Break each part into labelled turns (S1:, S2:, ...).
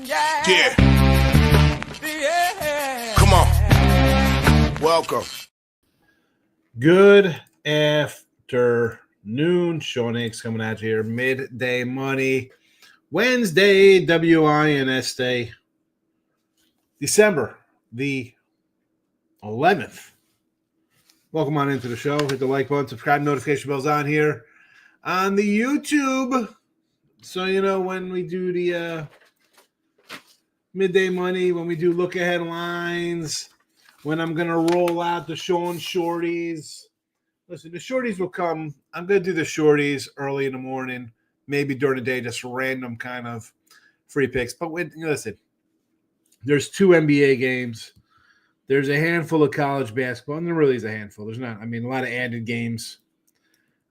S1: Yeah. Come on. Welcome.
S2: Good afternoon. Sean Higgs coming at you here. Midday Money. Wednesday, WINS Day. December the 11th. Welcome on into the show. Hit the like button, subscribe, notification bells on here on the YouTube. So you know when we do the Midday Money, when we do look ahead lines, when I'm going to roll out the Sean Shorties. Listen, the Shorties will come. I'm going to do the Shorties early in the morning, maybe during the day, just random kind of free picks. But listen, there's 2 NBA games. There's a handful of college basketball, and there really is a handful. There's not, a lot of added games.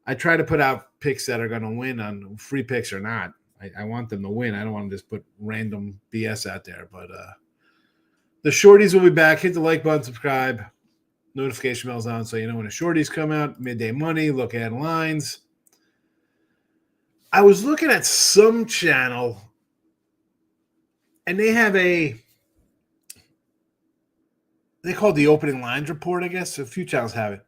S2: I try to put out picks that are going to win on free picks or not. I want them to win. I don't want to just put random BS out there. But the Shorties will be back. Hit the like button, subscribe, notification bells on so you know when the Shorties come out. Midday Money, look at lines. I was looking at some channel, and they have they call it the opening lines report, I guess. A few channels have it.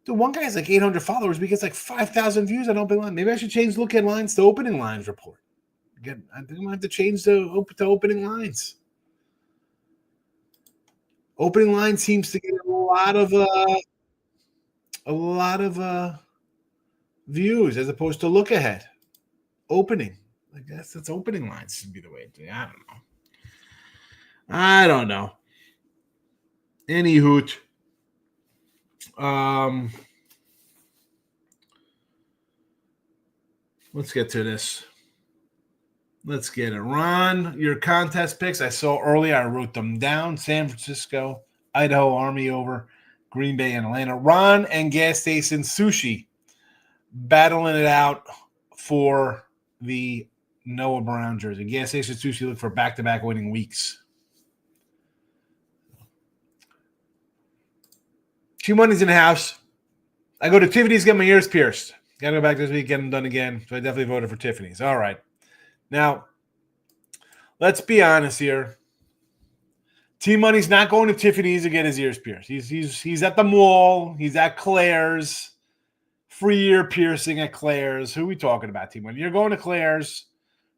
S2: Dude, one guy has like 800 followers, but he gets like 5,000 views on opening lines. Maybe I should change look at lines to opening lines report. Again, I think I'm going to have to change to opening lines. Opening line seems to get a lot of views as opposed to look ahead. Opening, I guess that's opening lines should be the way to do it. I don't know. Any hoot. Let's get to this. Let's get it. Ron, your contest picks I saw earlier. I wrote them down. San Francisco, Idaho Army over Green Bay and Atlanta. Ron and Gas Station Sushi battling it out for the Noah Brown jersey. Gas Station Sushi look for back-to-back winning weeks. Two money's in the house. I go to Tiffany's, get my ears pierced. Got to go back this week, get them done again. So I definitely voted for Tiffany's. All right. Now, let's be honest here. T-Money's not going to Tiffany's to get his ears pierced. He's at the mall. He's at Claire's. Free ear piercing at Claire's. Who are we talking about, T-Money? You're going to Claire's.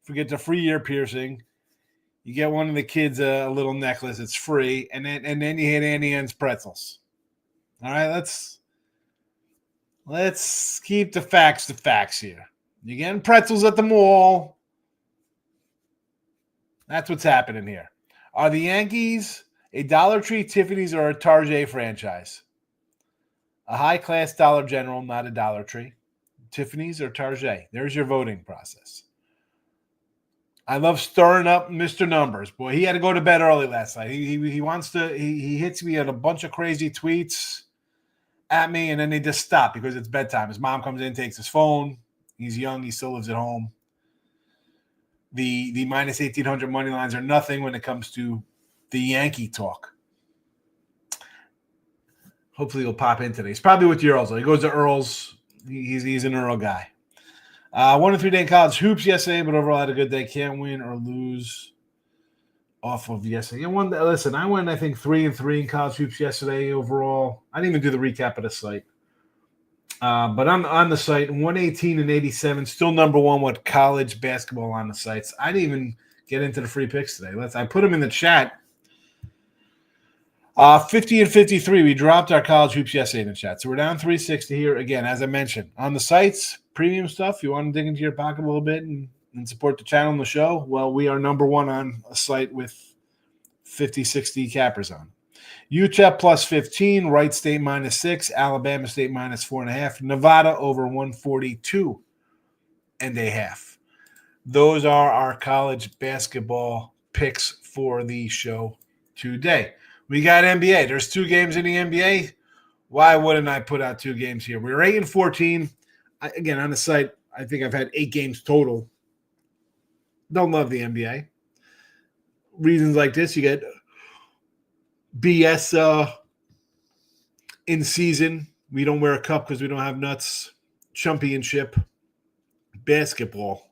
S2: Forget the free ear piercing. You get one of the kids a little necklace. It's free. And then you hit Annie Ann's pretzels. All right, let's keep the facts here. You're getting pretzels at the mall. That's what's happening here. Are the Yankees a Dollar Tree, Tiffany's, or a Target franchise? A high-class Dollar General, not a Dollar Tree. Tiffany's or Target? There's your voting process. I love stirring up Mr. Numbers. Boy, he had to go to bed early last night. He wants to. He hits me at a bunch of crazy tweets at me, and then they just stop because it's bedtime. His mom comes in, takes his phone. He's young. He still lives at home. The minus 1,800 money lines are nothing when it comes to the Yankee talk. Hopefully he'll pop in today. He's probably with the Earls. He goes to Earls. He's an Earl guy. 1 and 3 day in college hoops yesterday, but overall had a good day. Can't win or lose off of yesterday. I went, I think 3 and 3 in college hoops yesterday overall. I didn't even do the recap of the site. But on the site, 118 and 87, still number one with college basketball on the sites. I didn't even get into the free picks today. I put them in the chat. 50 and 53. We dropped our college hoops yesterday in the chat. So we're down 360 here. Again, as I mentioned, on the sites, premium stuff, you want to dig into your pocket a little bit and support the channel and the show, well, we are number one on a site with 50, 60 cappers on. UTEP plus 15, Wright State minus 6, Alabama State minus 4.5, Nevada over 142 and a half. Those are our college basketball picks for the show today. We got NBA. There's 2 games in the NBA. Why wouldn't I put out 2 games here? We're 8 and 14. Again, on the site, I think I've had 8 games total. Don't love the NBA. Reasons like this, you get BS in season. We don't wear a cup because we don't have nuts. Championship basketball.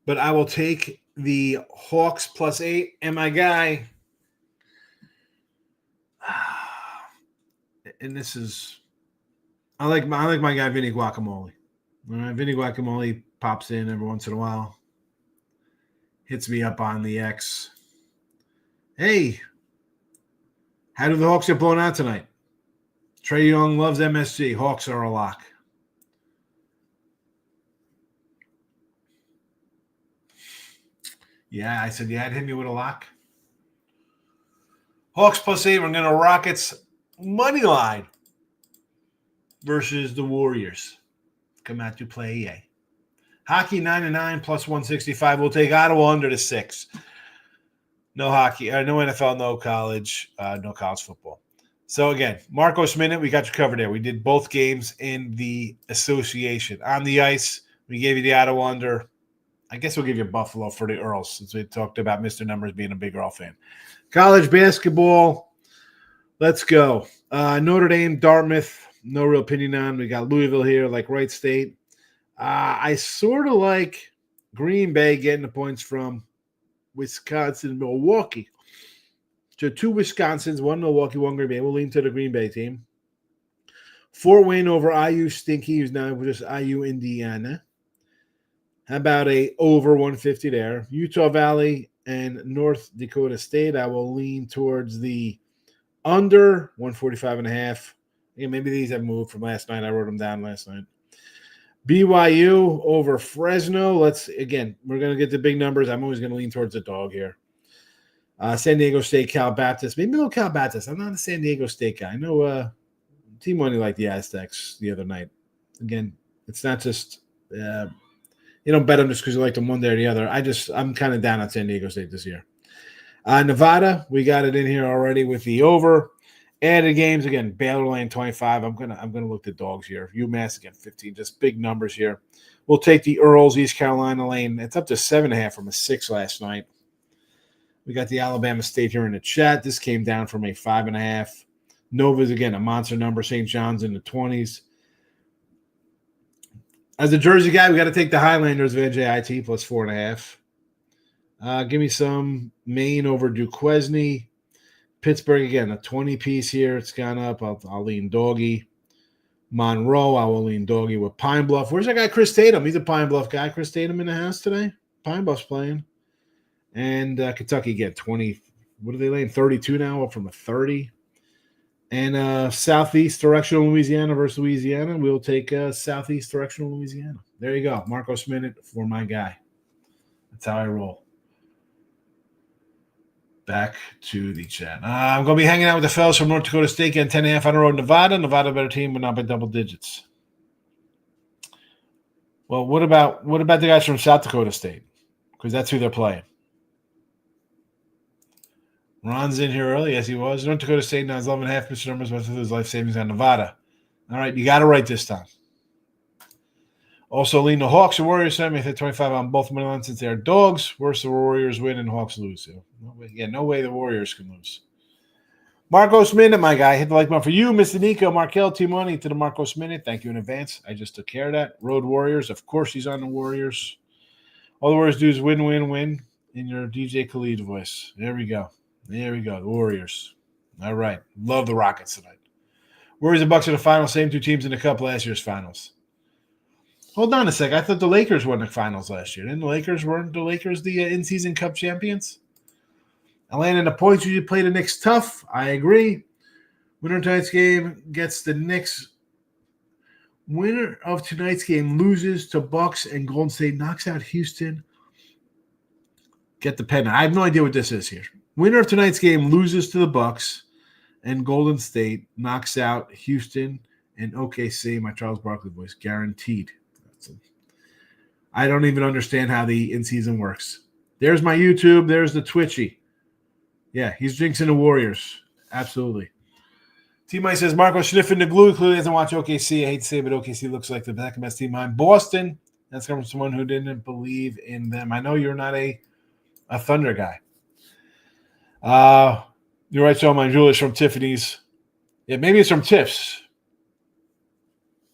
S2: But I will take the Hawks +8, and my guy, and this is, I like my guy Vinny Guacamole. All right, Vinny Guacamole pops in every once in a while, hits me up on the X. Hey, how do the Hawks get blown out tonight? Trae Young loves MSG. Hawks are a lock. Yeah, I said, yeah, hit me with a lock. Hawks +8. We're going to Rockets money line versus the Warriors. Come out to play EA. Hockey 9-9 +165. We'll take Ottawa under the 6. No hockey, no NFL, no college football. So again, Marcos Minute, we got you covered there. We did both games in the association. On the ice, we gave you the Ottawa under. I guess we'll give you Buffalo for the Earls, since we talked about Mr. Numbers being a big Earl fan. College basketball, let's go. Notre Dame, Dartmouth, no real opinion on. We got Louisville here, like Wright State. I sort of like Green Bay getting the points from Wisconsin, Milwaukee. So 2 Wisconsins, 1 Milwaukee, 1 Green Bay. We'll lean to the Green Bay team. Fort Wayne over IU Stinky, who's now just IU Indiana. How about a over 150 there? Utah Valley and North Dakota State. I will lean towards the under 145.5. Yeah, maybe these have moved from last night. I wrote them down last night. BYU over Fresno. We're going to get the big numbers. I'm always going to lean towards the dog here. San Diego State, Cal Baptist. Maybe a little Cal Baptist. I'm not a San Diego State guy. I know team money like the Aztecs the other night. Again, it's not just you don't bet them just because you like them one day or the other. I'm kind of down on San Diego State this year. Nevada, we got it in here already with the over. Added games again. Baylor lane 25. I'm gonna look at dogs here. UMass again 15. Just big numbers here. We'll take the Earls East Carolina lane. It's up to 7.5 from a 6 last night. We got the Alabama State here in the chat. This came down from a 5.5. Nova's again a monster number. St. John's in the 20s. As a Jersey guy, we got to take the Highlanders of NJIT plus 4.5. Give me some Maine over Duquesne. Pittsburgh, again, a 20-piece here. It's gone up. I'll lean doggy. Monroe, I will lean doggy with Pine Bluff. Where's that guy, Chris Tatum? He's a Pine Bluff guy. Chris Tatum in the house today? Pine Bluff's playing. And Kentucky, again, 20. What are they laying? 32 now, up from a 30. And southeast directional Louisiana versus Louisiana. We'll take southeast directional Louisiana. There you go. Marcos Minute for my guy. That's how I roll. Back to the chat. I'm going to be hanging out with the fellas from North Dakota State getting 10.5 on the road. Nevada. Nevada better team, but not by double digits. Well, what about the guys from South Dakota State? Because that's who they're playing. Ron's in here early, as he was. North Dakota State now has 11.5 Mr. Numbers went through his life savings on Nevada. All right, you got it right this time. Also, lean the Hawks and Warriors. I hit 25 on both money lines since they're dogs. Worse, the Warriors win and Hawks lose. So, no way the Warriors can lose. Marcos Minute, my guy. Hit the like button for you, Mr. Nico, Markel, Team Money to the Marcos Minute. Thank you in advance. I just took care of that. Road Warriors. Of course, he's on the Warriors. All the Warriors do is win, win, win in your DJ Khalid voice. There we go. There we go. The Warriors. All right. Love the Rockets tonight. Warriors and Bucks in the finals. Same 2 teams in the Cup last year's finals. Hold on a sec. I thought the Lakers won the finals last year. Weren't the Lakers the in-season Cup champions? Atlanta in the points usually play the Knicks tough. I agree. Winner of tonight's game gets the Knicks. Winner of tonight's game loses to Bucks and Golden State knocks out Houston. Get the pen. I have no idea what this is here. Winner of tonight's game loses to the Bucks, and Golden State knocks out Houston and OKC. My Charles Barkley voice, guaranteed. I don't even understand how the in-season works. There's my YouTube. There's the Twitchy. Yeah, he's jinxing the Warriors. Absolutely. T-Mike says, Marco sniffing the glue. Clearly doesn't watch OKC. I hate to say it, but OKC looks like the second best team behind Boston. That's coming from someone who didn't believe in them. I know you're not a Thunder guy. You're right, so my Julius from Tiffany's. Yeah, maybe it's from Tiff's.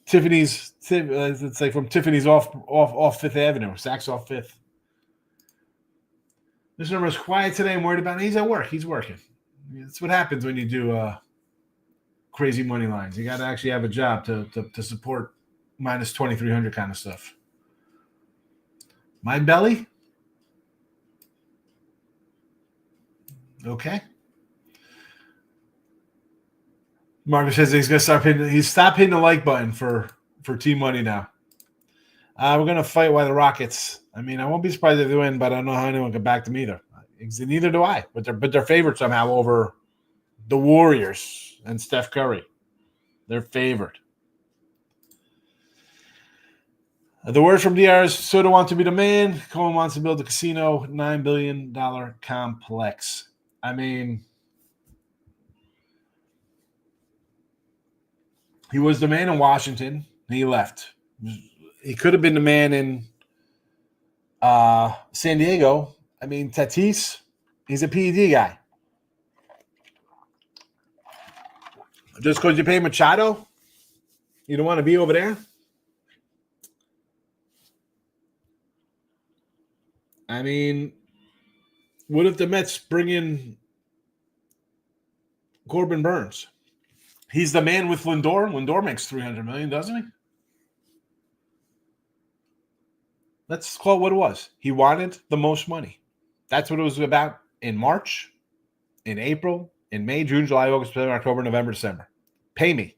S2: Tiffany's. It's like from Tiffany's off 5th Avenue. Saks off 5th. This number is quiet today. I'm worried about it. He's at work. He's working. That's what happens when you do crazy money lines. You got to actually have a job to support minus 2,300 kind of stuff. My belly? Okay. Marcus says he's going to start hitting. He's stopped hitting the like button for Team Money now. We're going to fight while the Rockets. I mean, I won't be surprised if they win, but I don't know how anyone can back them either. Neither do I. But they're favored somehow over the Warriors and Steph Curry. They're favored. The word from DR is Soto wants to be the man. Cohen wants to build a casino, $9 billion complex. I mean, he was the man in Washington. He left. He could have been the man in San Diego. I mean, Tatis, he's a PED guy. Just because you pay Machado, you don't want to be over there? I mean, what if the Mets bring in Corbin Burns? He's the man with Lindor. Lindor makes $300 million, doesn't he? Let's call it what it was. He wanted the most money. That's what it was about in March, in April, in May, June, July, August, September, October, November, December. Pay me.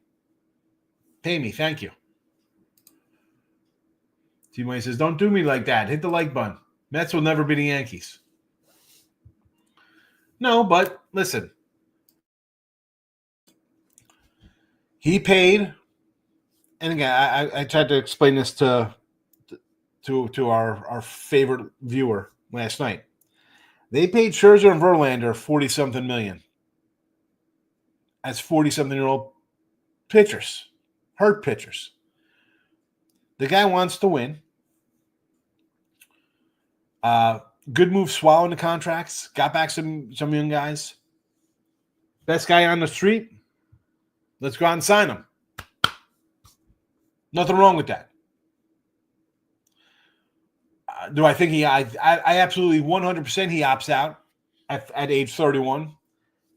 S2: Pay me. Thank you. T-Money says, don't do me like that. Hit the like button. Mets will never be the Yankees. No, but listen. He paid, and again, I tried to explain this to our favorite viewer last night. They paid Scherzer and Verlander 40-something million as 40-something-year-old pitchers, hurt pitchers. The guy wants to win. Good move swallowing the contracts. Got back some young guys. Best guy on the street. Let's go out and sign him. Nothing wrong with that. Do I think I absolutely 100% he opts out at age 31.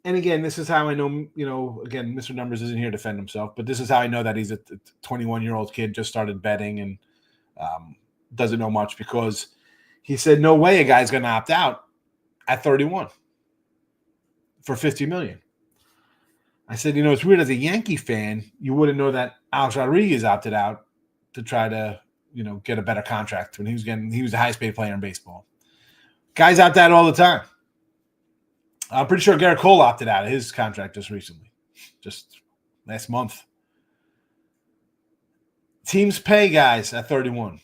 S2: And again, this is how I know, again, Mr. Numbers isn't here to defend himself, but this is how I know that he's a 21-year-old kid, just started betting and doesn't know much, because he said, no way a guy's going to opt out at 31 for $50 million. I said, it's weird, as a Yankee fan, you wouldn't know that Alex Rodriguez opted out to try to, get a better contract when he was the highest paid player in baseball. Guys opt out all the time. I'm pretty sure Garrett Cole opted out of his contract just last month. Teams pay guys at 31.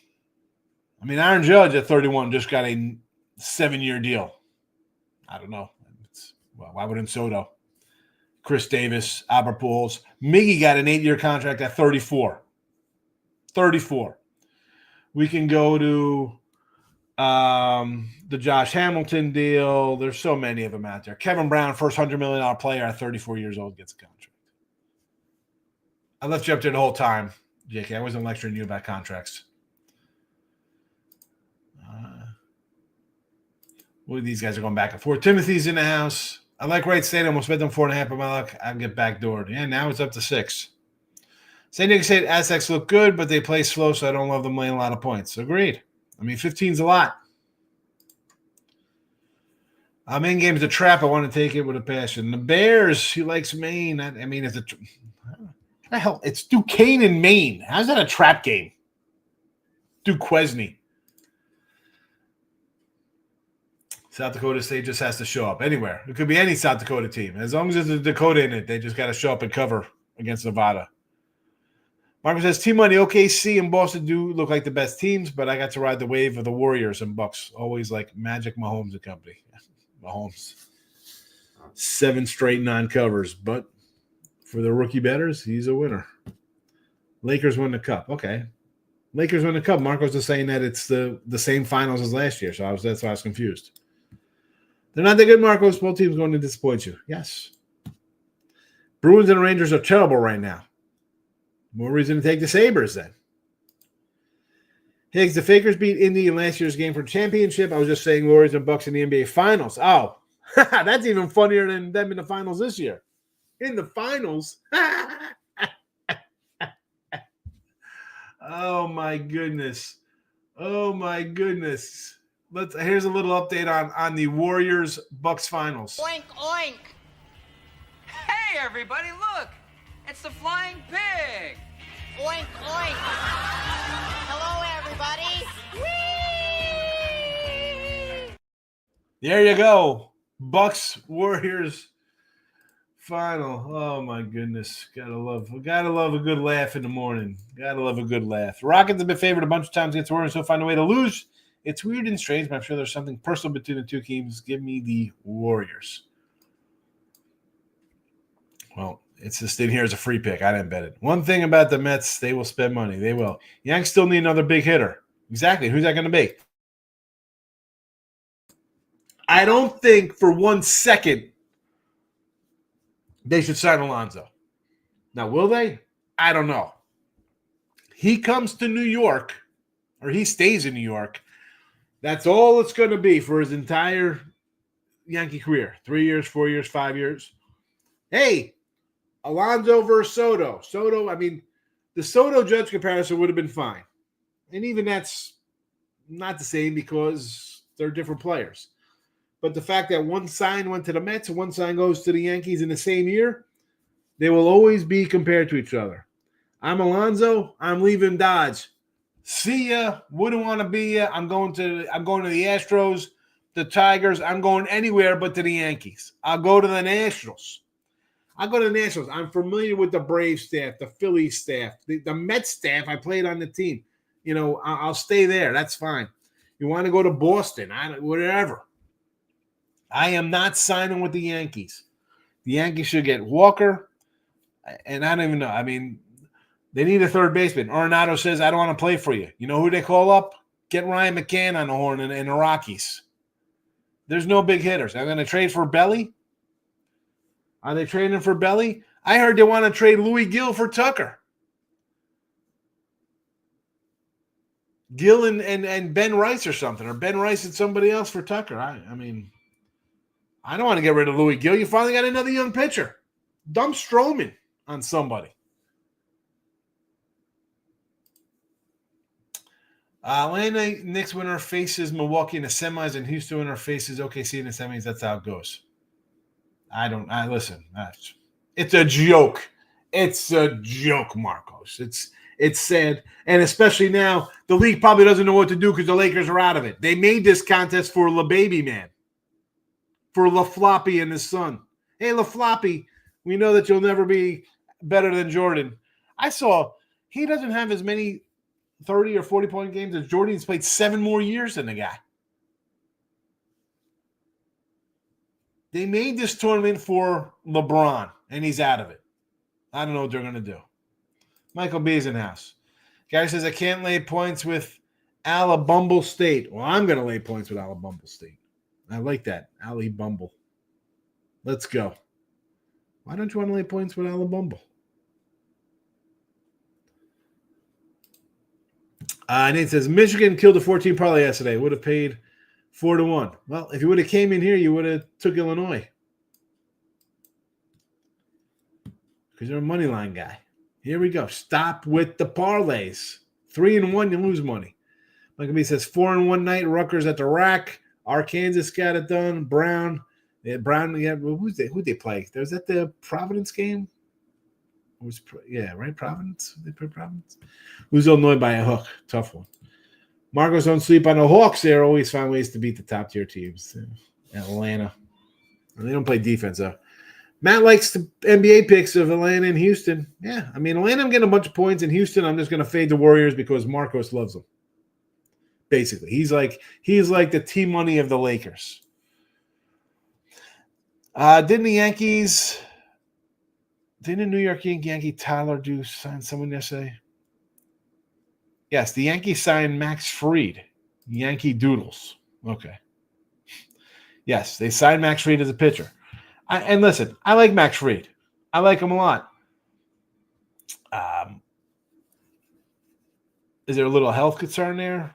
S2: I mean, Aaron Judge at 31 just got a 7-year deal. I don't know. Why wouldn't Soto? Chris Davis, Albert Pujols. Miggy got an 8-year contract at 34. 34. We can go to the Josh Hamilton deal. There's so many of them out there. Kevin Brown, first $100 million player at 34 years old, gets a contract. I left you up there the whole time, JK. I wasn't lecturing you about contracts. These guys are going back and forth. Timothy's in the house. I like Wright State. I almost bet them 4.5 by my luck. I can get backdoored. Yeah, now it's up to 6. San Diego State Aztecs look good, but they play slow, so I don't love them laying a lot of points. Agreed. I mean, 15's a lot. Maine game's a trap. I want to take it with a passion. The Bears, he likes Maine. I mean, it's the hell? It's Duquesne in Maine. How's that a trap game? Duquesne. South Dakota State just has to show up anywhere. It could be any South Dakota team. As long as there's a Dakota in it, they just got to show up and cover against Nevada. Marcus says, Team Money, OKC and Boston do look like the best teams, but I got to ride the wave of the Warriors and Bucks. Always like Magic, Mahomes and company. Mahomes. 7 straight non-covers, but for the rookie bettors, he's a winner. Lakers win the cup. Okay. Lakers win the cup. Marcos is saying that it's the same finals as last year, so that's why I was confused. They're not that good, Marcos. Both teams going to disappoint you. Yes. Bruins and Rangers are terrible right now. More reason to take the Sabres then. Higgs, the Fakers beat Indy in last year's game for championship. I was just saying Warriors and Bucks in the NBA Finals. Oh, that's even funnier than them in the finals this year. In the finals. Oh, my goodness. Oh, my goodness. Here's a little update on the Warriors-Bucks finals.
S3: Oink, oink.
S4: Hey, everybody, look. It's the Flying Pig.
S3: Oink, oink. Hello, everybody. Whee!
S2: There you go. Bucks Warriors final. Oh my goodness. Gotta love a good laugh in the morning. Gotta love a good laugh. Rockets have been favored a bunch of times against Warriors, so find a way to lose. It's weird and strange, but I'm sure there's something personal between the two teams. Give me the Warriors. Well, it's just in here as a free pick. I didn't bet it. One thing about the Mets, they will spend money. They will. Yanks still need another big hitter. Exactly. Who's that going to be? I don't think for 1 second they should sign Alonso. Now, will they? I don't know. He comes to New York, or he stays in New York. That's all it's going to be for his entire Yankee career. 3 years, 4 years, 5 years. Hey, Alonso versus Soto. Soto, I mean, the Soto-Judge comparison would have been fine. And even that's not the same because they're different players. But the fact that one sign went to the Mets and one sign goes to the Yankees in the same year, they will always be compared to each other. I'm Alonso. I'm leaving Dodge. See ya. Wouldn't want to be ya. I'm going to the Astros, the Tigers. I'm going anywhere but to the Yankees. I'll go to the Nationals. I'm familiar with the Braves staff, the Phillies staff, the Mets staff. I played on the team. You know, I'll stay there. That's fine. You want to go to Boston, whatever. I am not signing with the Yankees. The Yankees should get Walker, and I don't even know. I mean, they need a third baseman. Arenado says, I don't want to play for you. You know who they call up? Get Ryan McCann on the horn in the Rockies. There's no big hitters. I'm going to trade for Belly. Are they trading for Belly? I heard they want to trade Louis Gill for Tucker. Gill and Ben Rice or something, or Ben Rice and somebody else for Tucker. I mean, I don't want to get rid of Louis Gill. You finally got another young pitcher. Dump Stroman on somebody. Atlanta Knicks winner faces Milwaukee in the semis, and Houston winner faces OKC in the semis. That's how it goes. Listen. It's a joke. It's a joke, Marcos. It's sad, and especially now, the league probably doesn't know what to do because the Lakers are out of it. They made this contest for LaBaby Man, for LaFloppy and his son. Hey, LaFloppy, we know that you'll never be better than Jordan. I saw he doesn't have as many 30 or 40-point games as Jordan. He's played 7 more years than the guy. They made this tournament for LeBron, and he's out of it. I don't know what they're going to do. Michael B's in house. Guy says, I can't lay points with Alabumble State. Well, I'm going to lay points with Alabumble State. I like that. Ali Bumble. Let's go. Why don't you want to lay points with Alabumble? Nate says, Michigan killed a 14 parlay yesterday. Would have paid 4-1. Well, if you would have came in here, you would have took Illinois. Because you're a money line guy. Here we go. Stop with the parlays. 3-1, you lose money. Michael B says 4-1 night. Rutgers at the rack. Arkansas got it done. Brown. Who'd they play? Was that the Providence game? Right? Providence? They play Providence? Who's Illinois by a hook? Tough one. Marcos don't sleep on the Hawks. They always find ways to beat the top tier teams. Atlanta. And they don't play defense, though. Matt likes the NBA picks of Atlanta and Houston. Yeah, I mean, Atlanta, I'm getting a bunch of points. In Houston, I'm just going to fade the Warriors because Marcos loves them. Basically, he's like the T-Money of the Lakers. Didn't the New York Yankee Tyler sign someone yesterday? Yes, the Yankees signed Max Fried. Yankee Doodles. Okay. Yes, they signed Max Fried as a pitcher. And listen, I like Max Fried. I like him a lot. Is there a little health concern there?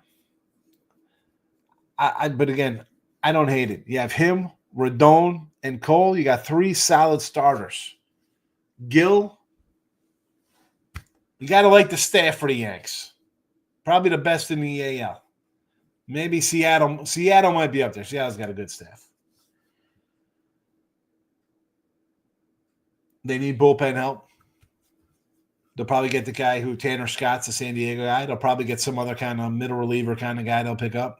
S2: But again, I don't hate it. You have him, Rodon, and Cole. You got 3 solid starters. Gill. You got to like the staff for the Yanks. Probably the best in the AL. Maybe Seattle. Seattle might be up there. Seattle's got a good staff. They need bullpen help. They'll probably get the guy who Tanner Scott's the San Diego guy. They'll probably get some other kind of middle reliever kind of guy they'll pick up.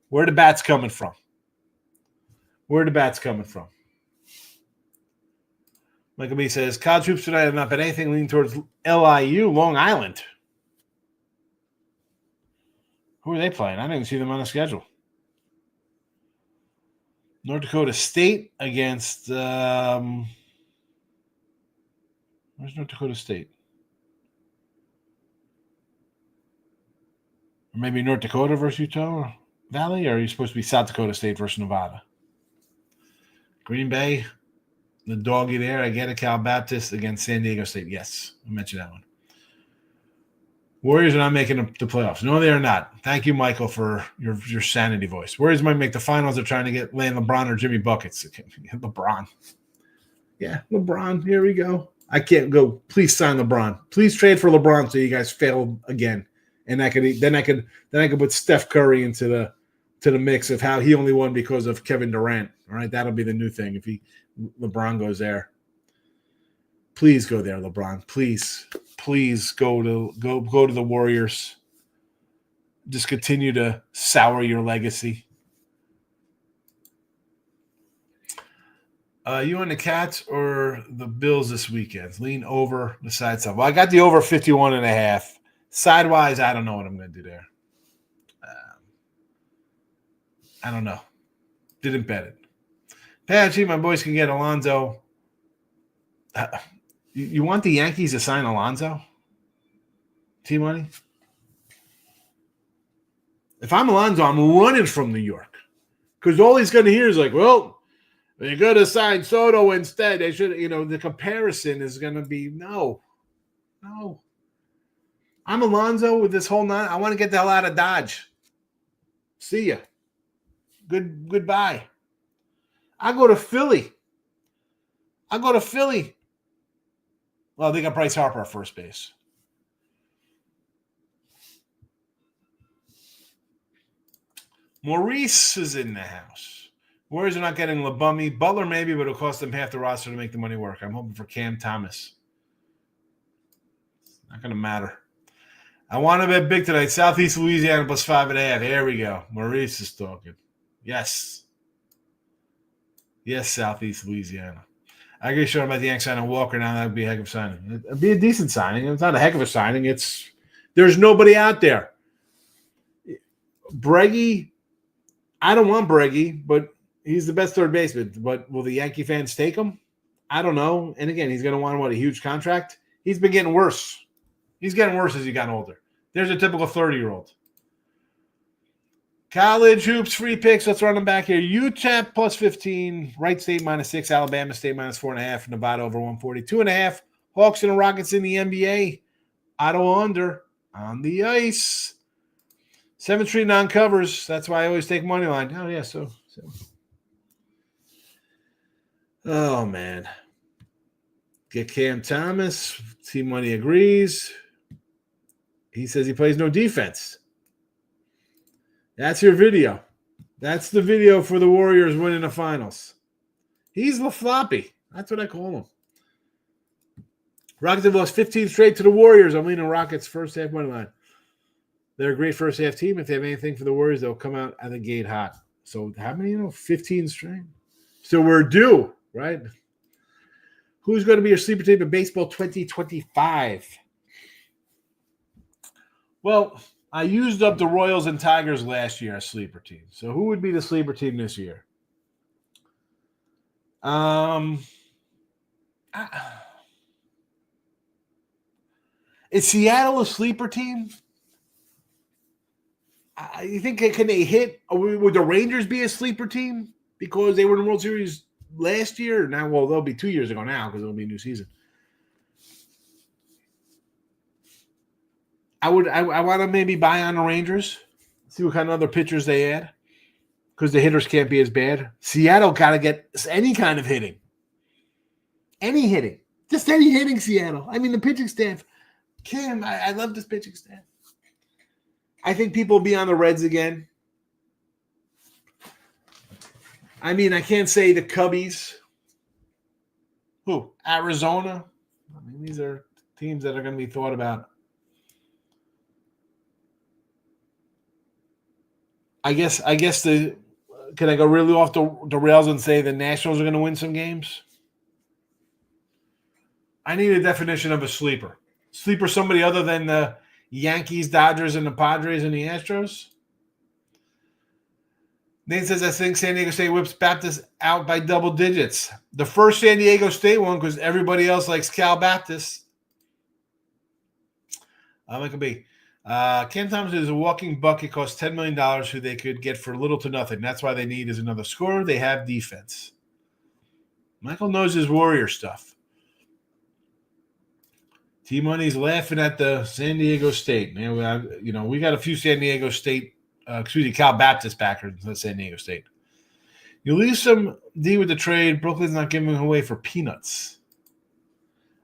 S2: Where are the bats coming from? Michael B says, college hoops tonight have not been anything leaning towards LIU, Long Island. Who are they playing? I didn't even see them on the schedule. North Dakota State against where's North Dakota State? Or maybe North Dakota versus Utah Valley? Or are you supposed to be South Dakota State versus Nevada? Green Bay, the doggy there. I get it. Cal Baptist against San Diego State. Yes, I mentioned that one. Warriors are not making the playoffs. No, they are not. Thank you, Michael, for your sanity voice. Warriors might make the finals. They're trying to land LeBron or Jimmy Buckets. LeBron. Yeah, LeBron. Here we go. I can't go. Please sign LeBron. Please trade for LeBron so you guys fail again. And I could put Steph Curry into the mix of how he only won because of Kevin Durant. All right, that'll be the new thing if LeBron goes there. Please go there, LeBron. Please go to the Warriors. Just continue to sour your legacy. You on the Cats or the Bills this weekend? Lean over the side stuff. Well, I got the over 51.5. Sidewise, I don't know what I'm going to do there. I don't know. Didn't bet it. Patchy, my boys can get Alonso. You want the Yankees to sign Alonso? T-Money? If I'm Alonso, I'm running from New York. Because all he's going to hear is like, well, they're going to sign Soto instead. They should, the comparison is going to be no. I'm Alonso with this whole I want to get the hell out of Dodge. See ya. Goodbye. I go to Philly. Well, they got Bryce Harper at first base. Maurice is in the house. Warriors are not getting LeBummy. Butler maybe, but it'll cost them half the roster to make the money work. I'm hoping for Cam Thomas. Not going to matter. I want to bet big tonight. Southeast Louisiana plus 5.5. Here we go. Maurice is talking. Yes, Southeast Louisiana. I agree, sure about the Yanks signing Walker now. That would be a heck of a signing. It'd be a decent signing. It's not a heck of a signing. There's nobody out there. Breggy, I don't want Breggy, but he's the best third baseman. But will the Yankee fans take him? I don't know. And again, he's going to want a huge contract. He's been getting worse. He's getting worse as he got older. There's a typical 30-year-old. College hoops, free picks. Let's run them back here. UTEP plus 15. Wright State minus 6. Alabama State minus 4.5. Nevada over 140. 2.5. Hawks and the Rockets in the NBA. Ottawa under on the ice. 7th Street non-covers. That's why I always take money line. Oh, yeah. So. Oh, man. Get Cam Thomas. Team Money agrees. He says he plays no defense. That's your video. That's the video for the Warriors winning the finals. He's the floppy. That's what I call him. Rockets have lost 15 straight to the Warriors. I'm leaning Rockets first half money line. They're a great first half team. If they have anything for the Warriors, they'll come out of the gate hot. So how many? 15 straight. So we're due, right? Who's going to be your sleeper team in baseball 2025? Well, I used up the Royals and Tigers last year as sleeper team. So who would be the sleeper team this year? Is Seattle a sleeper team? You think can they hit? Would the Rangers be a sleeper team because they were in the World Series last year? Now, well, they'll be 2 years ago now because it'll be a new season. I want to maybe buy on the Rangers, see what kind of other pitchers they add, because the hitters can't be as bad. Seattle got to get any kind of hitting. Any hitting. Just any hitting, Seattle. I mean, the pitching staff. Cam, I love this pitching staff. I think people will be on the Reds again. I mean, I can't say the Cubbies. Who? Arizona. I mean, these are teams that are going to be thought about. I guess can I go really off the rails and say the Nationals are going to win some games? I need a definition of a sleeper. Sleeper somebody other than the Yankees, Dodgers, and the Padres and the Astros? Nate says, I think San Diego State whips Baptist out by double digits. The first San Diego State one, because everybody else likes Cal Baptist. It could be. Cam Thomas is a walking bucket, costs $10 million, who they could get for little to nothing. That's why they need is another scorer. They have defense. Michael knows his Warrior stuff. T-Money's laughing at the San Diego State. Man, we got a few San Diego State, Cal Baptist backers at San Diego State. You lose some D with the trade. Brooklyn's not giving away for peanuts.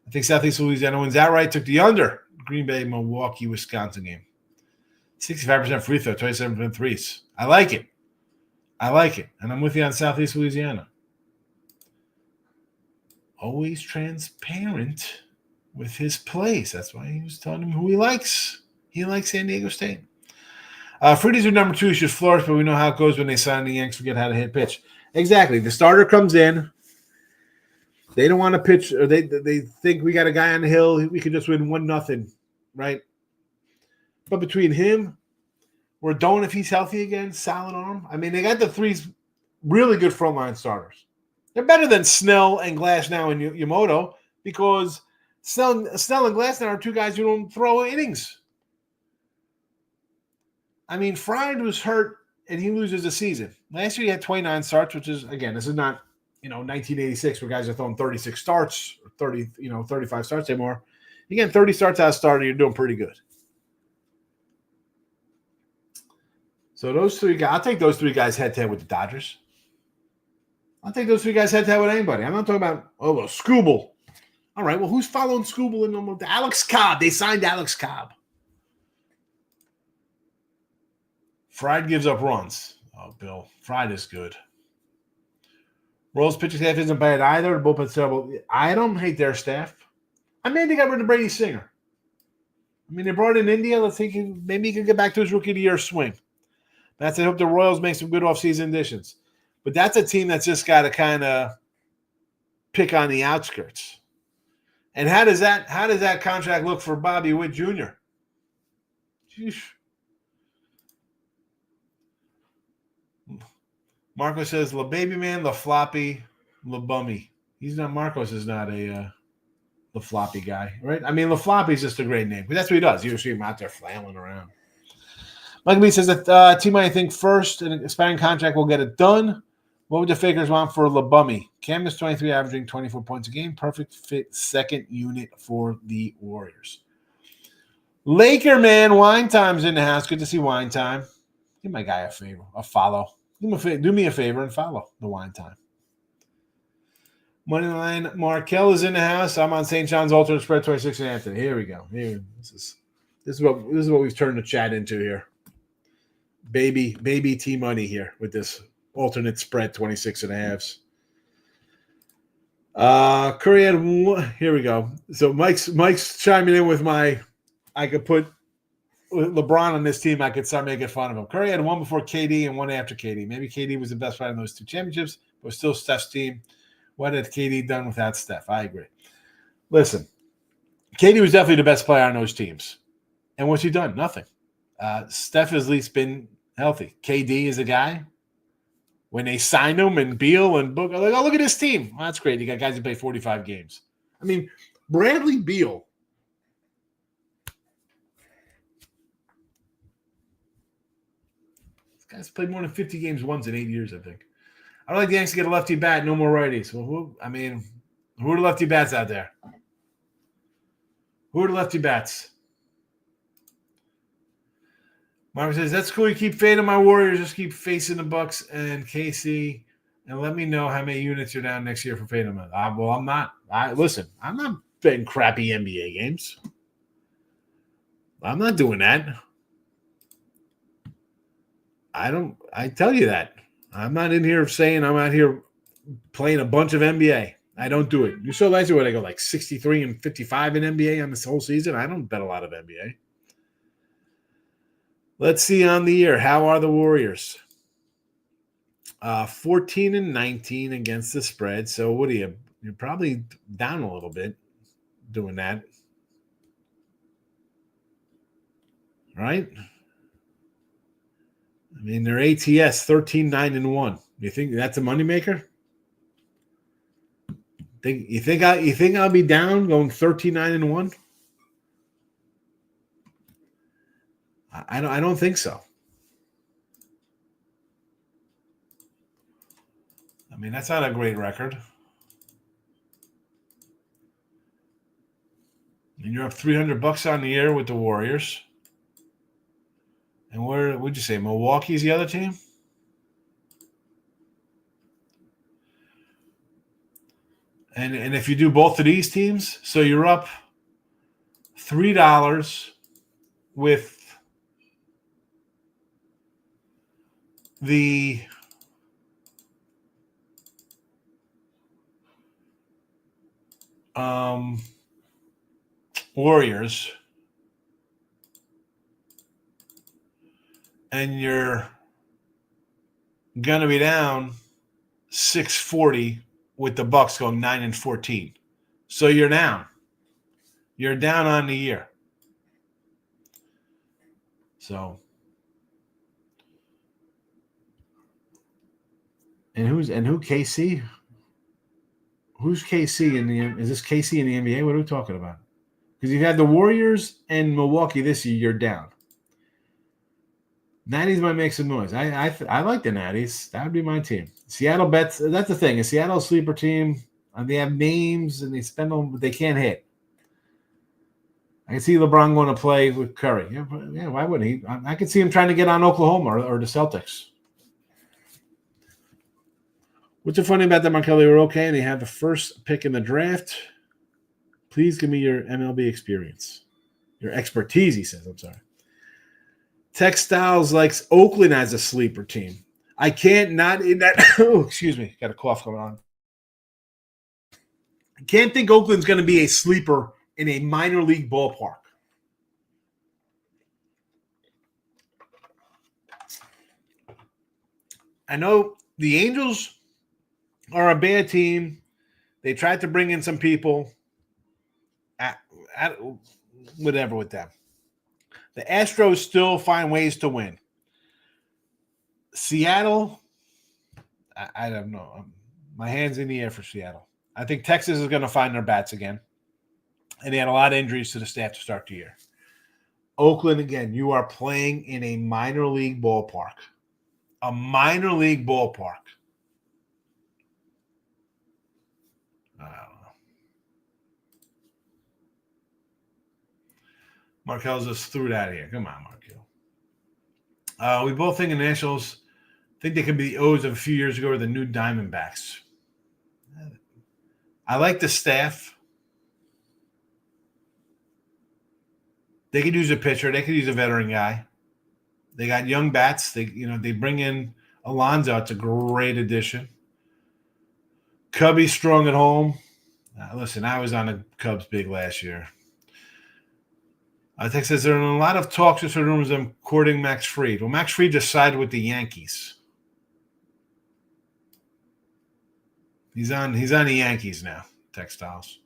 S2: I think Southeast Louisiana wins outright. Took the under. Green Bay, Milwaukee, Wisconsin game. 65% free throw, 27% threes. I like it. And I'm with you on Southeast Louisiana. Always transparent with his plays. That's why he was telling him who he likes. He likes San Diego State. Fruities are number 2, should flourish, but we know how it goes when they sign the Yanks, forget how to hit pitch. Exactly. The starter comes in. They don't want to pitch, or they think we got a guy on the hill. We could just win 1-0, right? But between him, Rodon, if he's healthy again, solid arm. I mean, they got the 3 really good frontline starters. They're better than Snell and Glasnow and Yamamoto because Snell and Glasnow are 2 guys who don't throw innings. I mean, Fried was hurt, and he loses a season. Last year he had 29 starts, which is, again, this is not 1986 where guys are throwing 36 starts or 35 starts anymore. You get 30 starts out of starter, you're doing pretty good. So those 3 guys, I'll take those 3 guys head-to-head with the Dodgers. I'll take those 3 guys head-to-head with anybody. I'm not talking about, Skubal. All right, well, who's following Skubal in the Alex Cobb. They signed Alex Cobb. Fried gives up runs. Oh, Bill. Fried is good. Royals pitching staff isn't bad either. The bullpen's terrible. I don't hate their staff. I mean, they got rid of Brady Singer. I mean, they brought in India. Let's think maybe he can get back to his rookie of the year swing. I hope the Royals make some good offseason additions. But that's a team that's just got to kind of pick on the outskirts. And how does that contract look for Bobby Witt Jr.? Jeez. Marco says, "La baby man, la floppy, la bummy." Marcos is not a la floppy guy, right? I mean, la floppy is just a great name. But that's what he does. You see him out there flailing around. Michael B says that team I think first an expiring contract will get it done. What would the Fakers want for La Bummy? Cam is 23, averaging 24 points a game. Perfect fit second unit for the Warriors. Laker man, Wine Time's in the house. Good to see Wine Time. Give my guy a favor, a follow. Do me a favor and follow the Wine Time. Moneyline Markel is in the house. I'm on St. John's alternate spread 26.5. Here we go. This is what we've turned the chat into here. Baby T money here with this alternate spread 26.5. Curry had one. Here we go. So Mike's chiming in with I could put LeBron on this team. I could start making fun of him. Curry had one before KD and one after KD. Maybe KD was the best player in those 2 championships, but still Steph's team. What had KD done without Steph? I agree. Listen, KD was definitely the best player on those teams. And what's he done? Nothing. Steph has at least been healthy. KD is a guy. When they sign him and Beal and Book, like, oh, look at this team. Well, that's great. You got guys who play 45 games. I mean, Bradley Beal. This guy's played more than 50 games once in 8 years, I think. I'd like the Yankees to get a lefty bat, no more righties. Well, who are the lefty bats out there? Who are the lefty bats? Mark says, that's cool. You keep fading my Warriors. Just keep facing the Bucks and KC. And let me know how many units you're down next year for fading them. Well, I'm not. Listen, I'm not betting crappy NBA games. I'm not doing that. I tell you that. I'm not in here saying I'm out here playing a bunch of NBA. I don't do it. You saw last year where they go like 63 and 55 in NBA on this whole season. I don't bet a lot of NBA. Let's see on the year. How are the Warriors? 14 and 19 against the spread. So what are you? You're probably down a little bit doing that. Right? I mean, their ATS 13, 9, and 1. You think that's a moneymaker? You think I'll be down going 13, 9, and 1? I don't think so. I mean, that's not a great record. And you're up $300 on the year with the Warriors. And where would you say Milwaukee's the other team? And if you do both of these teams, so you're up $3 with the Warriors, and you're gonna be down 640 with the Bucks going 9 and 14. So you're down. You're down on the year. So who KC? Who's KC in the? Is this KC in the NBA? What are we talking about? Because you've had the Warriors and Milwaukee this year. You're down. Natties might make some noise. I like the Natties. That would be my team. Seattle bets. That's the thing. A Seattle sleeper team. They have names and they spend them, but they can't hit. I can see LeBron going to play with Curry. Yeah, why wouldn't he? I could see him trying to get on Oklahoma or the Celtics. What's so funny about that, Markel? They were okay, and they had the first pick in the draft. Please give me your MLB experience. Your expertise, he says. I'm sorry. Textiles likes Oakland as a sleeper team. I can't not in that. Oh, excuse me. Got a cough going on. I can't think Oakland's going to be a sleeper in a minor league ballpark. I know the Angels are a bad team. They tried to bring in some people. At whatever with them. The Astros still find ways to win. Seattle, I don't know. My hand's in the air for Seattle. I think Texas is going to find their bats again. And they had a lot of injuries to the staff to start the year. Oakland, again, you are playing in a minor league ballpark. A minor league ballpark. I don't know. Markel just threw it out of here. Come on, Markel. We both think the Nationals think they could be the O's of a few years ago or the new Diamondbacks. I like the staff. They could use a pitcher. They could use a veteran guy. They got young bats. They bring in Alonso. It's a great addition. Cubby's strong at home. Listen, I was on the Cubs big last year. Texas says there are a lot of talks, just rumors of courting Max Fried. Well, Max Fried just sided with the Yankees. He's on the Yankees now, Textiles.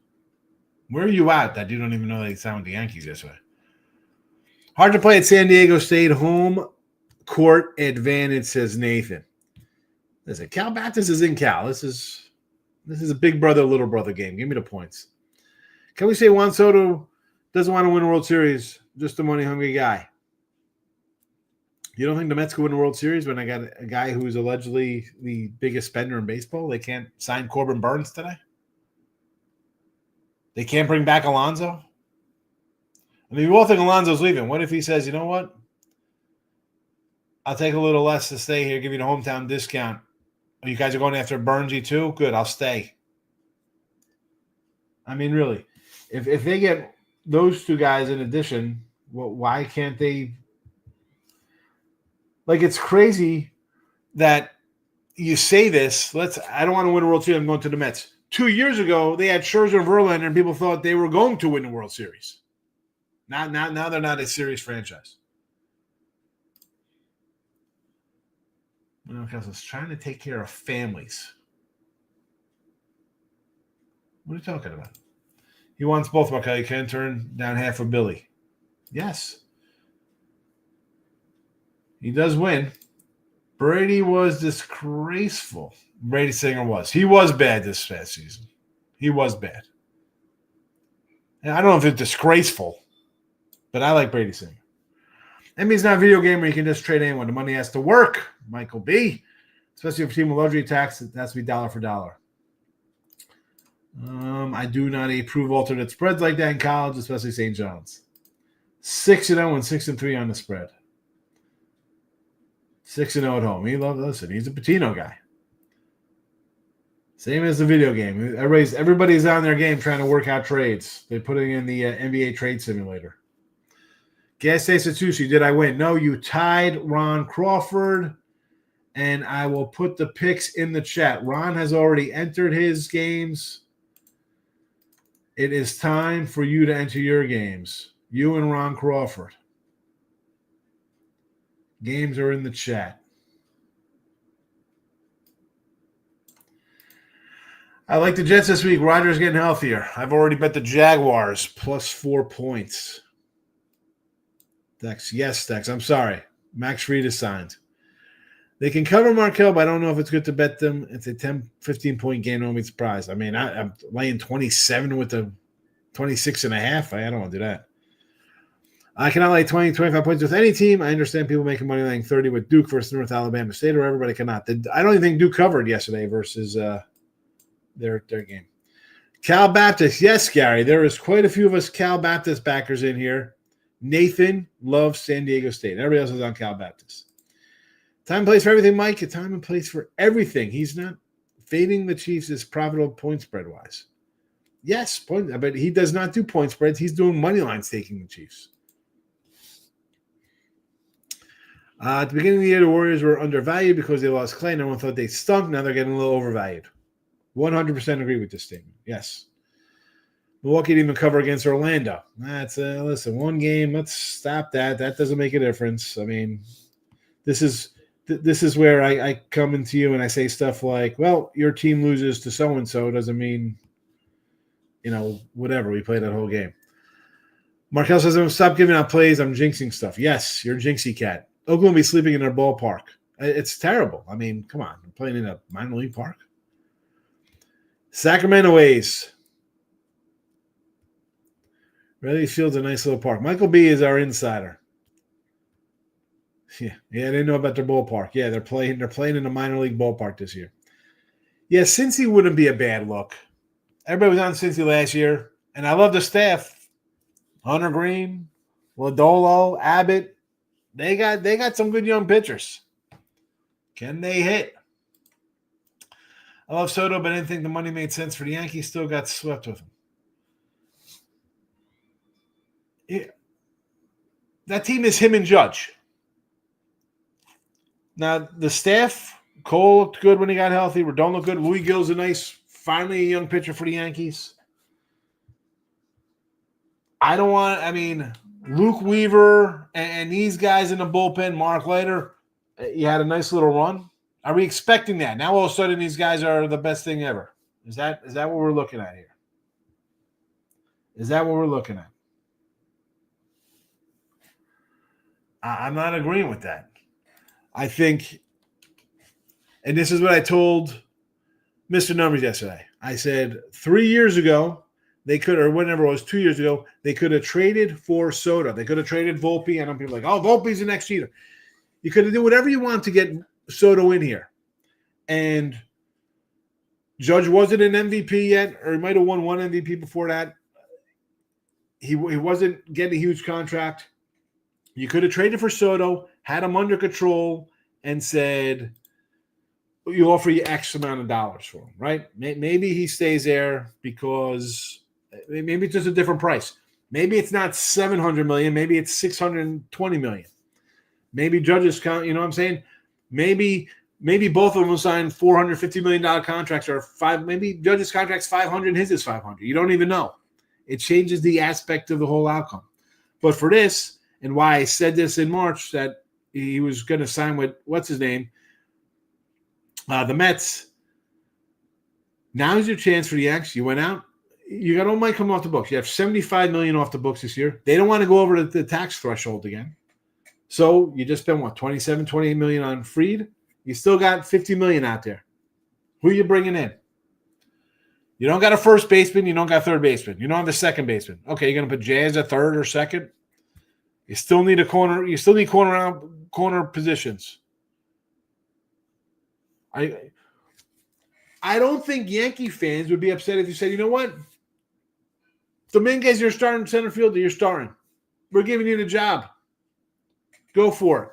S2: Where are you at that you don't even know they signed with the Yankees yesterday? Hard to play at San Diego State. Home court advantage, says Nathan. Listen, Cal Baptist is in Cal. This is a big brother, little brother game. Give me the points. Can we say Juan Soto doesn't want to win a World Series, just a money-hungry guy? You don't think the Mets could win a World Series when I got a guy who's allegedly the biggest spender in baseball? They can't sign Corbin Burns today? They can't bring back Alonso? I mean, we all think Alonso's leaving. What if he says, you know what? I'll take a little less to stay here, give you the hometown discount. Oh, you guys are going after Bernsey too? Good, I'll stay. I mean, really, if they get those two guys in addition, well, why can't they? Like, it's crazy that you say this. I don't want to win a World Series. I'm going to the Mets. 2 years ago, they had Scherzer and Verlander, and people thought they were going to win the World Series. Now they're not a serious franchise. Because it's trying to take care of families. What are you talking about? He wants both, Markel. You can't turn down half of Billy. Yes. He does win. Brady was disgraceful. Brady Singer was. He was bad this past season. He was bad. And I don't know if it's disgraceful, but I like Brady Singer. NBA's not a video game where you can just trade anyone. The money has to work, Michael B. Especially if a team with luxury tax, it has to be dollar for dollar. I do not approve alternate spreads like that in college, especially St. John's. 6-0 and 6-3 on the spread. 6-0 at home. He's a Patino guy. Same as the video game. Everybody's on their game trying to work out trades. They're putting in the NBA trade simulator. Gas Station Sushi, did I win? No, you tied Ron Crawford, and I will put the picks in the chat. Ron has already entered his games. It is time for you to enter your games. You and Ron Crawford. Games are in the chat. I like the Jets this week. Rodgers getting healthier. I've already bet the Jaguars plus 4 points. Dex. Yes, Dex. I'm sorry. Max Fried is signed. They can cover Markel, but I don't know if it's good to bet them. It's a 10, 15-point game. Don't be surprised. I mean, I'm laying 27 with the 26.5. I don't want to do that. I cannot lay 20, 25 points with any team. I understand people making money laying 30 with Duke versus North Alabama State, or everybody cannot. I don't even think Duke covered yesterday versus their game. Cal Baptist. Yes, Gary. There is quite a few of us Cal Baptist backers in here. Nathan loves San Diego State. Everybody else is on Cal Baptist. Time and place for everything, Mike. A time and place for everything. He's not fading the Chiefs is profitable point spread wise. Yes, but he does not do point spreads. He's doing money lines taking the Chiefs. At the beginning of the year, the Warriors were undervalued because they lost Clay. No one thought they stunk. Now they're getting a little overvalued. 100% agree with this statement. Yes. Milwaukee didn't even cover against Orlando. That's listen, one game. Let's stop that. That doesn't make a difference. I mean, this is where I come into you and I say stuff like, well, your team loses to so-and-so doesn't mean, whatever. We played that whole game. Markel says, stop giving out plays. I'm jinxing stuff. Yes, you're a jinxie cat. Oakland will be sleeping in their ballpark. It's terrible. I mean, come on. I'm playing in a minor league park. Sacramento A's. Ready Field's a nice little park. Michael B is our insider. Yeah, they know about their ballpark. Yeah, they're playing in a minor league ballpark this year. Yeah, Cincy wouldn't be a bad look. Everybody was on Cincy last year, and I love the staff. Hunter Green, Lodolo, Abbott. They got some good young pitchers. Can they hit? I love Soto, but I didn't think the money made sense for the Yankees. Still got swept with him. Yeah. That team is him and Judge. Now, the staff, Cole looked good when he got healthy. Rodon looked good. Louis Gill's finally a young pitcher for the Yankees. Luke Weaver and these guys in the bullpen, Mark Leiter, he had a nice little run. Are we expecting that? Now all of a sudden these guys are the best thing ever. Is that what we're looking at here? Is that what we're looking at? I'm not agreeing with that. I think, and this is what I told Mr. Numbers yesterday. I said 3 years ago, they could, or whenever it was 2 years ago, they could have traded for Soto. They could have traded Volpe. I know people are like, oh, Volpe's the next cheater. You could have done whatever you want to get Soto in here. And Judge wasn't an MVP yet, or he might have won one MVP before that. He wasn't getting a huge contract. You could have traded for Soto, had him under control and said, you offer you X amount of dollars for him, right? Maybe he stays there because maybe it's just a different price. Maybe it's not $700 million. Maybe it's $620 million. Maybe Judge's count. You know what I'm saying? Maybe both of them will sign $450 million contracts, or maybe Judge's contract's $500 and his is $500. You don't even know. It changes the aspect of the whole outcome. But for this, and why I said this in March, that he was going to sign with what's his name, the Mets. Now's your chance for the Yankees. You went out. You got all money coming off the books. You have $75 million off the books this year. They don't want to go over the tax threshold again. So you just spent what, $28 million on Fried? You still got $50 million out there. Who are you bringing in? You don't got a first baseman. You don't got a third baseman. You don't have a second baseman. Okay, you're going to put Jazz at third or second. You still need a corner. You still need corner positions. I don't think Yankee fans would be upset if you said, you know what? Dominguez, you're starting center fielder. You're starting. We're giving you the job. Go for it.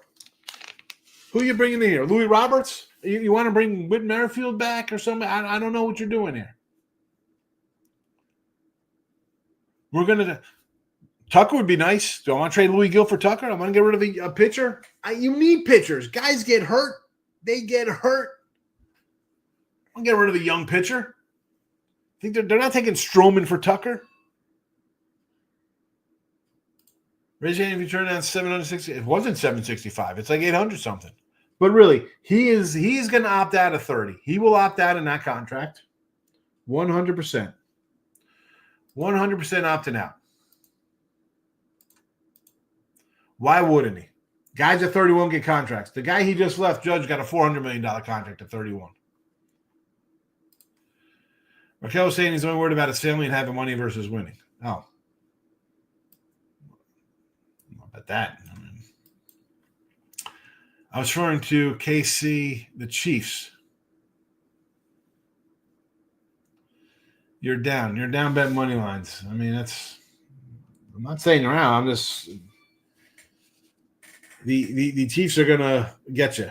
S2: Who are you bringing in here? Louis Roberts? You want to bring Whit Merrifield back or something? I don't know what you're doing here. We're going to – Tucker would be nice. Do I want to trade Louis Gill for Tucker? I want to get rid of a pitcher. You need pitchers. Guys get hurt. They get hurt. I want to get rid of a young pitcher. I think they're not taking Stroman for Tucker. Raise your hand if you turn down 760. It wasn't 765. It's like 800 something. But really, he's going to opt out of 30. He will opt out in that contract. 100%. 100% opting out. Why wouldn't he? Guys at 31 get contracts. The guy he just left, Judge, got a $400 million contract at 31. Raquel was saying he's only worried about his family and having money versus winning. Oh. About that. I was referring to KC, the Chiefs. You're down. You're down bet money lines. I mean, I'm not saying you're out. I'm just the Chiefs are gonna get you.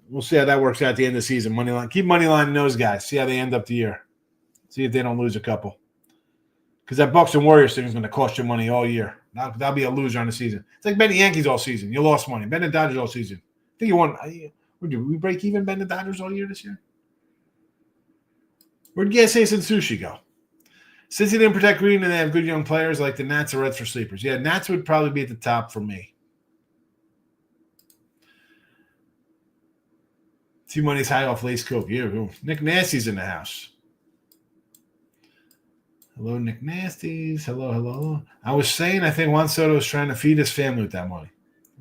S2: We'll see how that works out at the end of the season. Money line. Keep money line in those guys. See how they end up the year. See if they don't lose a couple. Because that Bucks and Warriors thing is going to cost you money all year. That'll be a loser on the season. It's like betting the Yankees all season. You lost money. Betting the Dodgers all season. I think you won. Did we break even betting the Dodgers all year this year? Where'd Gassace and Sushi go? Since he didn't protect Green and they have good young players like the Nats or Reds for sleepers. Yeah, Nats would probably be at the top for me. T-Money's high off Lace Coke. Yeah, Nick Nasty's in the house. Hello, Nick Nasties. Hello. I was saying I think Juan Soto is trying to feed his family with that money.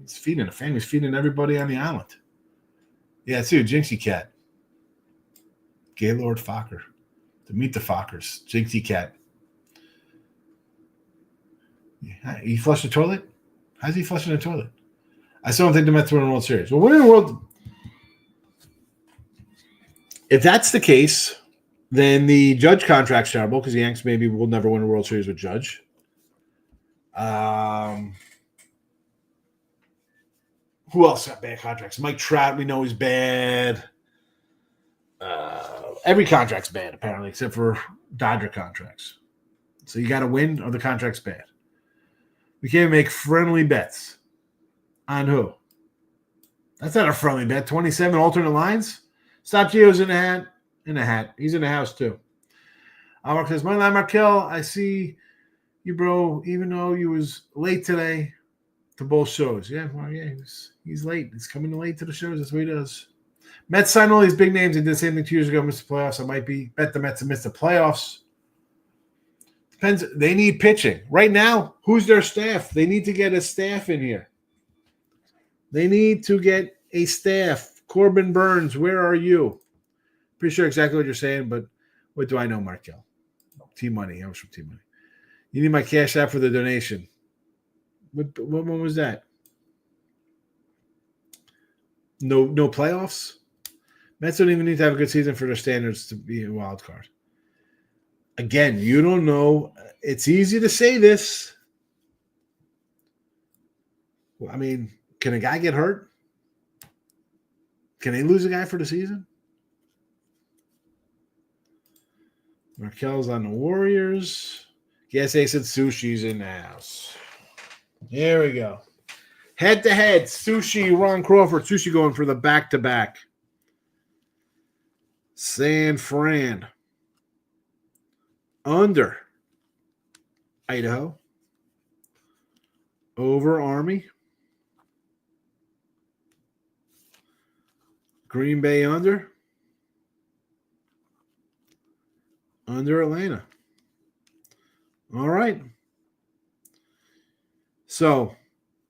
S2: He's feeding the family. He's feeding everybody on the island. Yeah, too. Jinxie Cat. Gaylord Fokker. To meet the Fokkers. Jinxie Cat. Yeah, he flushed the toilet? How's he flushing the toilet? I still don't think the Mets win the World Series. Well, winning the World... If that's the case, then the Judge contract's terrible because the Yanks maybe will never win a World Series with Judge. Who else got bad contracts? Mike Trout, we know he's bad. Every contract's bad, apparently, except for Dodger contracts. So you got to win or the contract's bad. We can't make friendly bets. On who? That's not a friendly bet. 27 alternate lines? Stop Gio's in the hat. In the hat. He's in the house, too. Mark says, my line, Markel, I see you, bro, even though you was late today to both shows. Yeah, well, yeah, he's late. He's coming late to the shows. That's what he does. Mets signed all these big names. They did the same thing 2 years ago, missed the playoffs. I might bet the Mets to miss the playoffs. Depends. They need pitching. Right now, who's their staff? They need to get a staff in here. They need to get a staff. Corbin Burns, where are you? Pretty sure exactly what you're saying, but what do I know, Markel? T-Money. I was from T-Money. You need my cash app for the donation. What one was that? No playoffs? Mets don't even need to have a good season for their standards to be a wild card. Again, you don't know. It's easy to say this. I mean, Can a guy get hurt? Can they lose a guy for the season? Markel's on the Warriors. Guess they said Sushi's in the house. Here we go. Head-to-head, Sushi, Ron Crawford. Sushi going for the back-to-back. San Fran. Under. Idaho. Over Army. Green Bay under. Under Atlanta. All right. So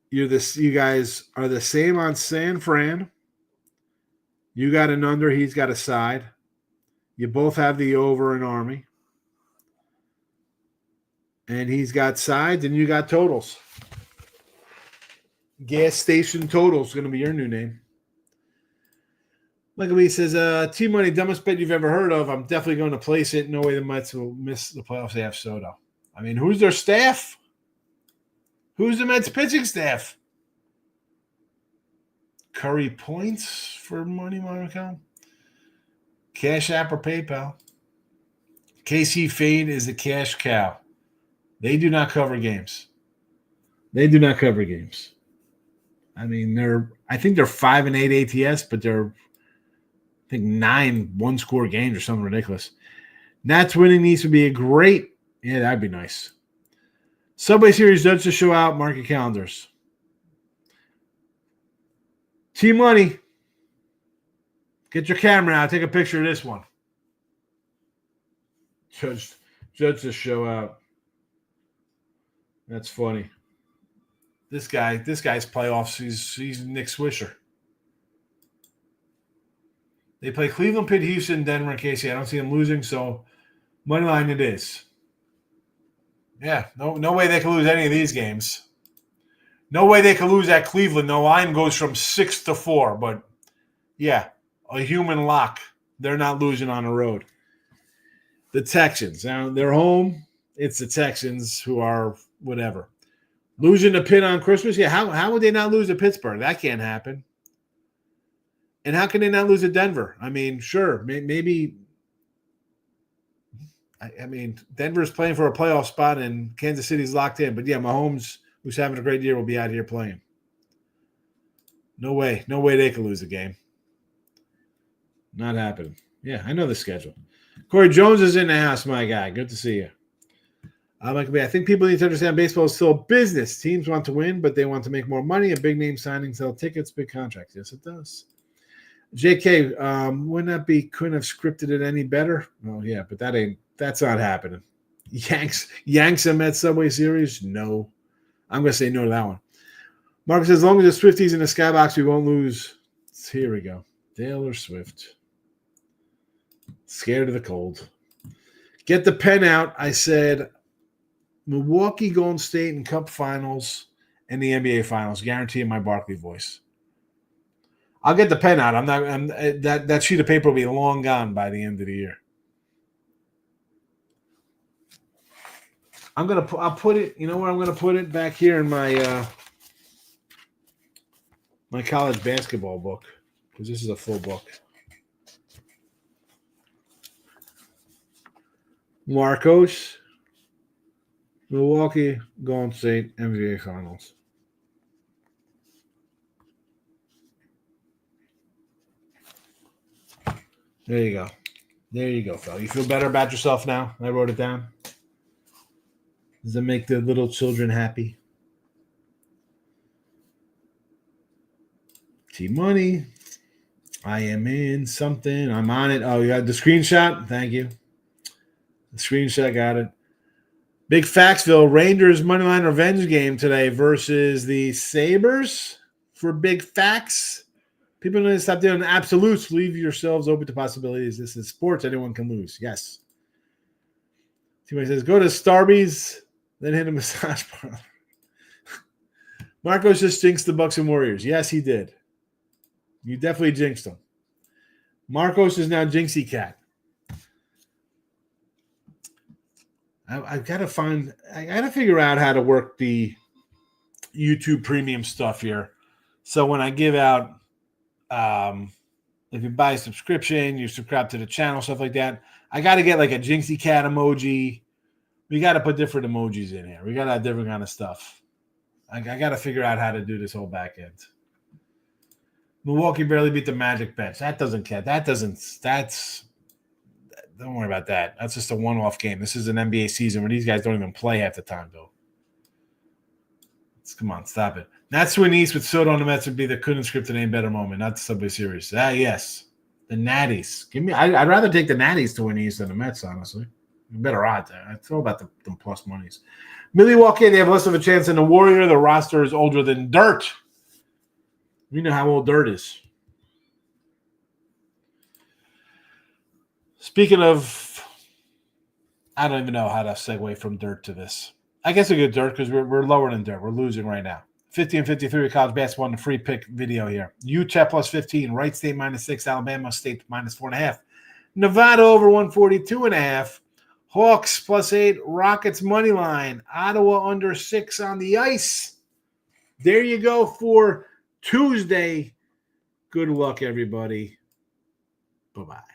S2: you guys are the same on San Fran. You got an under, he's got a side. You both have the over in Army. And he's got sides and you got totals. Gas station totals is going to be your new name. Look at me, he says, T-Money, dumbest bet you've ever heard of. I'm definitely going to place it. No way the Mets will miss the playoffs. They have Soto. I mean, who's their staff? Who's the Mets pitching staff? Curry points for money, Monaco. Cash App or PayPal. KC Fade is the cash cow. They do not cover games. They do not cover games. I mean, I think they're 5-8 ATS, but they're, I think, 9 one-score games or something ridiculous. Nats winning needs to be a great. Yeah, that'd be nice. Subway Series does to show out. Mark your calendars. T-Money. Get your camera out. Take a picture of this one. Judge to show out. That's funny. This guy's playoffs. He's Nick Swisher. They play Cleveland, Pitt, Houston, Denver, and KC. I don't see them losing, so money line it is. Yeah, no way they can lose any of these games. No way they can lose at Cleveland. No, line goes from 6-4, but yeah, a human lock. They're not losing on the road. The Texans. Now, they're home. It's the Texans who are whatever. Losing to Pitt on Christmas? Yeah, how would they not lose to Pittsburgh? That can't happen. And how can they not lose to Denver? I mean, sure, maybe. I mean, Denver's playing for a playoff spot and Kansas City's locked in. But, yeah, Mahomes, who's having a great year, will be out here playing. No way they could lose a game. Not happening. Yeah, I know the schedule. Corey Jones is in the house, my guy. Good to see you. I think people need to understand baseball is still a business. Teams want to win, but they want to make more money. A big name signing, sell tickets, big contracts. Yes, it does. JK, wouldn't that be couldn't have scripted it any better? Oh, yeah, but that's not happening. Yanks and Mets Subway Series? No. I'm going to say no to that one. Marcus says, as long as the Swifties in the skybox, we won't lose. Here we go. Taylor Swift. Scared of the cold. Get the pen out. I said Milwaukee, Golden State, and Cup Finals and the NBA Finals. Guaranteeing my Barkley voice. I'll get the pen out. That sheet of paper will be long gone by the end of the year. I'll put it. You know where I'm gonna put it? Back here in my my college basketball book, because this is a full book. Marcos, Milwaukee, Golden State, NBA Finals. There you go. There you go, fella. You feel better about yourself now? I wrote it down. Does it make the little children happy? T-Money. I am in something. I'm on it. Oh, you got the screenshot? Thank you. The screenshot, got it. Big Faxville, Rangers Moneyline Revenge game today versus the Sabres for Big Fax. People need to stop doing absolutes. Leave yourselves open to possibilities. This is sports. Anyone can lose. Yes. T-Money says, go to Starbucks, then hit a massage parlor. Marcos just jinxed the Bucks and Warriors. Yes, he did. You definitely jinxed them. Marcos is now Jinxie Cat. I've got to figure out how to work the YouTube premium stuff here So when I give out, if you buy a subscription, you subscribe to the channel, stuff like that, I got to get like a Jinxie Cat emoji. We got to put different emojis in here. We got to have different kind of stuff. I got to figure out how to do this whole back end. Milwaukee barely beat the Magic bench. That doesn't count. Don't worry about that. That's just a one-off game. This is an NBA season where these guys don't even play half the time, though. Come on, stop it. Not Swin East with Soto on the Mets would be the couldn't script an better moment. Not the Subway Series. Yes. The Natties. I'd rather take the Natties to win East than the Mets, honestly. Better odds there. I'd throw about the plus monies. Milwaukee, they have less of a chance than the Warrior. The roster is older than dirt. We know how old dirt is. Speaking of, I don't even know how to segue from dirt to this. I guess we get dirt because we're lower than dirt. We're losing right now. 50 and 53 with college basketball in the free pick video here. Utah plus 15, Wright State minus 6, Alabama State minus 4.5. Nevada over 142.5. Hawks plus 8, Rockets money line. Ottawa under 6 on the ice. There you go for Tuesday. Good luck, everybody. Bye-bye.